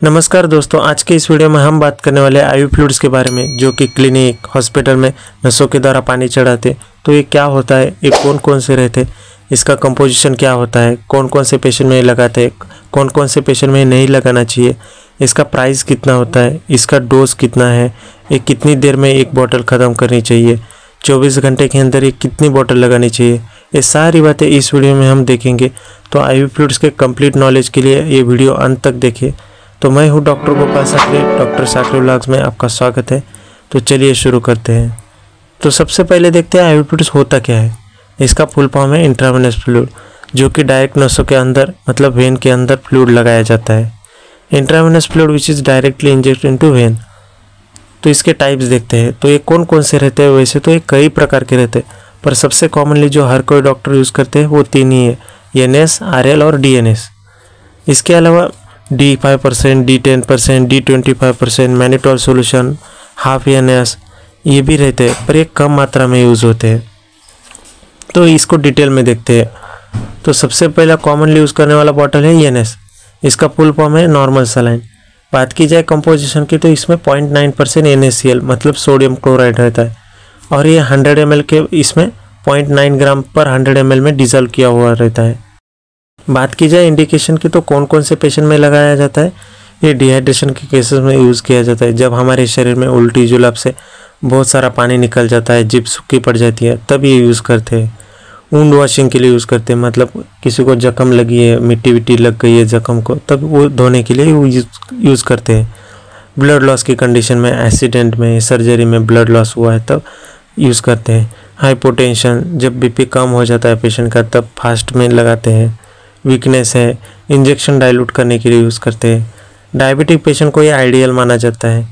नमस्कार दोस्तों, आज के इस वीडियो में हम बात करने वाले आईवी फ्लूइड्स के बारे में, जो कि क्लिनिक हॉस्पिटल में नसों के द्वारा पानी चढ़ाते। तो ये क्या होता है, ये कौन कौन से रहते, इसका कंपोजिशन क्या होता है, कौन कौन से पेशेंट में लगाते, कौन कौन से पेशेंट में नहीं लगाना चाहिए, इसका प्राइस कितना होता है, इसका डोज कितना है, ये कितनी देर में एक बॉटल ख़त्म करनी चाहिए, 24 घंटे के अंदर ये कितनी बॉटल लगानी चाहिए, ये सारी बातें इस वीडियो में हम देखेंगे। तो आईवी फ्लूइड्स के कंप्लीट नॉलेज के लिए ये वीडियो अंत तक देखिए। तो मैं हूँ डॉक्टर गोपाल साकरे, डॉक्टर साकरे व्लॉग्स में आपका स्वागत है। तो चलिए शुरू करते हैं। तो सबसे पहले देखते हैं आईवी फ्लूइड्स होता क्या है। इसका फुल फॉर्म है इंट्रावेनस फ्लूइड, जो कि डायरेक्ट नसों के अंदर मतलब वेन के अंदर फ्लूइड लगाया जाता है। Intravenous fluid which is directly inject into when. तो इसके टाइप्स देखते हैं। तो ये कौन कौन से रहते हैं, वैसे तो ये कई प्रकार के रहते हैं, पर सबसे कॉमनली जो हर कोई डॉक्टर यूज़ करते हैं वो तीन ही है, एनएस, आरएल और डीएनएस। इसके अलावा D5%, D10%, D25%, mannitol solution, half NS ये भी रहते हैं, पर ये कम मात्रा में यूज़ होते हैं। तो इसको डिटेल में देखते हैं। तो सबसे पहला कॉमनली यूज़ करने वाला बॉटल है एनएस। इसका फुल फॉर्म है नॉर्मल सलाइन। बात की जाए कंपोजिशन की, तो इसमें 0.9% NaCl मतलब सोडियम क्लोराइड रहता है, और ये 100 ml के इसमें 0.9 ग्राम पर 100 ml में डिजोल्व किया हुआ रहता है। बात की जाए इंडिकेशन की, तो कौन कौन से पेशेंट में लगाया जाता है, ये डिहाइड्रेशन के केसेस में यूज़ किया जाता है। जब हमारे शरीर में उल्टी जुलाब से बहुत सारा पानी निकल जाता है, जिभ सूखी पड़ जाती है, तब ये यूज़ करते हैं। वुंड वॉशिंग के लिए यूज़ करते हैं, मतलब किसी को जख्म लगी है, मिट्टी विट्टी लग गई है जख्म को, तब वो धोने के लिए यूज़ करते हैं। ब्लड लॉस की कंडीशन में, एक्सीडेंट में, सर्जरी में ब्लड लॉस हुआ है तब यूज़ करते हैं। हाइपोटेंशन, जब बीपी कम हो जाता है पेशेंट का, तब फास्ट में लगाते हैं। वीकनेस है, इंजेक्शन डाइल्यूट करने के लिए यूज़ करते हैं। डायबिटिक पेशेंट को ये आइडियल माना जाता है।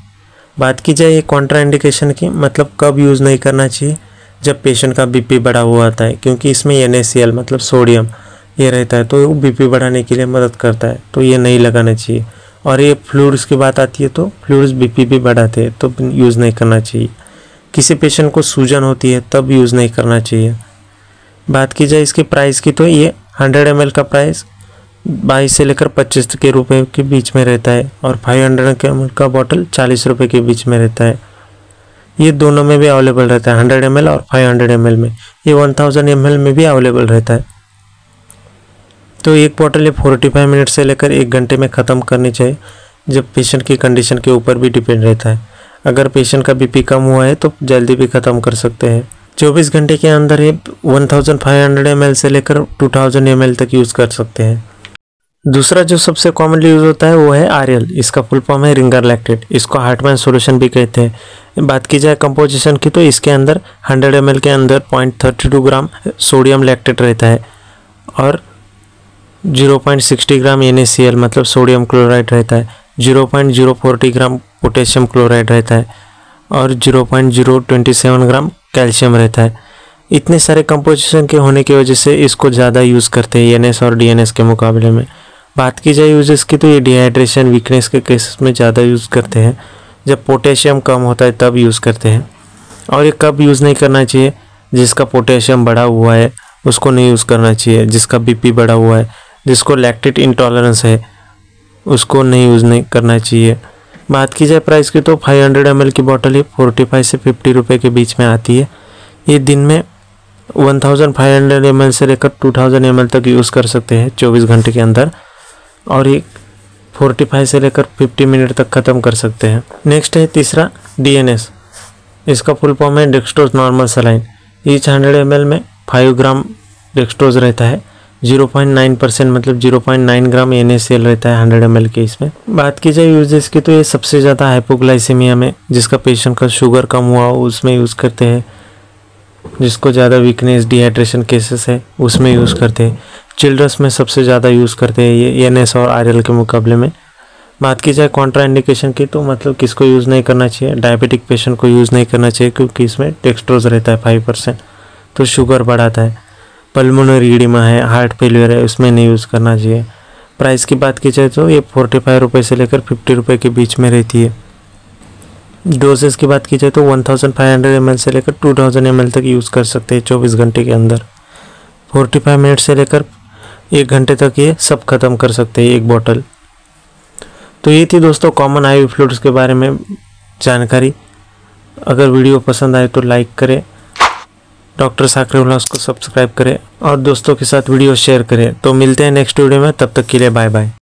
बात की जाए ये कॉन्ट्राइंडिकेशन की, मतलब कब यूज़ नहीं करना चाहिए, जब पेशेंट का बीपी बढ़ा हुआ आता है, क्योंकि इसमें NaCl मतलब सोडियम ये रहता है, तो वो बीपी बढ़ाने के लिए मदद करता है, तो ये नहीं लगाना चाहिए। और ये फ्लूइड्स की बात आती है, तो फ्लूइड्स बीपी भी बढ़ाते हैं, तो यूज़ नहीं करना चाहिए। किसी पेशेंट को सूजन होती है तब यूज़ नहीं करना चाहिए। बात की जाए इसकी प्राइस की, तो ये 100 ml का प्राइस 22 से लेकर 25 के रुपये के बीच में रहता है, और 500 ml का बॉटल 40 रुपये के बीच में रहता है। ये दोनों में भी अवेलेबल रहता है, 100 ml और 500 ml में। ये 1000 ml में भी अवेलेबल रहता है। तो एक बॉटल ये 45 मिनट से लेकर 1 घंटे में ख़त्म करनी चाहिए, जब पेशेंट की कंडीशन के ऊपर भी डिपेंड रहता है। अगर पेशेंट का बीपी कम हुआ है तो जल्दी भी ख़त्म कर सकते हैं। 24 घंटे के अंदर ये 1500 ml से लेकर 2000 ml तक यूज़ कर सकते हैं। दूसरा जो सबसे कॉमनली यूज़ होता है वो है आरएल। इसका फुल फॉर्म है रिंगर लैक्टेट। इसको हार्टमैन सॉल्यूशन भी कहते हैं। बात की जाए कंपोजिशन की, तो इसके अंदर 100 ml के अंदर 0.32 ग्राम सोडियम लैक्टेट रहता है, और 0.60 ग्राम NaCl मतलब सोडियम क्लोराइड रहता है, 0.040 ग्राम पोटेशियम क्लोराइड रहता है, और 0.027 ग्राम कैल्शियम रहता है। इतने सारे कंपोजिशन के होने की वजह से इसको ज़्यादा यूज़ करते हैं एनएस और डीएनएस के मुकाबले में। बात की जाए यूजेस की, तो ये डिहाइड्रेशन वीकनेस के केसेस में ज़्यादा यूज़ करते हैं। जब पोटेशियम कम होता है तब यूज़ करते हैं। और ये कब यूज़ नहीं करना चाहिए, जिसका पोटेशियम बढ़ा हुआ है उसको नहीं यूज़ करना चाहिए, जिसका बीपी बढ़ा हुआ है, जिसको लैक्टेट इंटॉलरेंस है उसको नहीं यूज़ नहीं करना चाहिए। बात की जाए प्राइस की, तो 500 ml की बॉटल ये 45 से 50 रुपये के बीच में आती है। ये दिन में 1500 ml से लेकर 2000 ml तक यूज़ कर सकते हैं 24 घंटे के अंदर, और ये 45 से लेकर 50 मिनट तक ख़त्म कर सकते हैं। नेक्स्ट है तीसरा डीएनएस। इसका फुल फॉर्म है dextrose normal saline. Each 100 ml में 5 ग्राम डेक्सट्रोज रहता है, 0.9% मतलब 0.9 ग्राम NaCl रहता है 100 ml के इसमें। बात की जाए यूजेस की, तो ये सबसे ज़्यादा हाइपोग्लाइसेमिया में, जिसका पेशेंट का शुगर कम हुआ उसमें यूज़ करते हैं। जिसको ज़्यादा वीकनेस डिहाइड्रेशन केसेस है उसमें यूज़ करते हैं। चिल्ड्रंस में सबसे ज़्यादा यूज़ करते हैं ये एनएस और आरएल के मुकाबले में। बात की जाए कॉन्ट्रा इंडिकेशन की, तो मतलब किसको यूज़ नहीं करना चाहिए, डायबिटिक पेशेंट को यूज़ नहीं करना चाहिए, क्योंकि इसमें डेक्सट्रोज रहता है 5%, तो शुगर बढ़ाता है। पल्मोनरी एडिमा है, हार्ट फेलियर है, उसमें नहीं यूज़ करना चाहिए। प्राइस की बात की जाए तो ये 45 रुपये से लेकर 50 रुपये के बीच में रहती है। डोजेस की बात की जाए तो 1500 ml से लेकर 2000 ml तक यूज़ कर सकते हैं 24 घंटे के अंदर। 45 मिनट से लेकर 1 घंटे तक ये सब ख़त्म कर सकते हैं एक बॉटल। तो ये थी दोस्तों कॉमन आईवी फ्लूइड्स के बारे में जानकारी। अगर वीडियो पसंद आए तो लाइक करें, डॉक्टर साकरे व्लॉग्स को सब्सक्राइब करें और दोस्तों के साथ वीडियो शेयर करें। तो मिलते हैं नेक्स्ट वीडियो में, तब तक के लिए बाय बाय।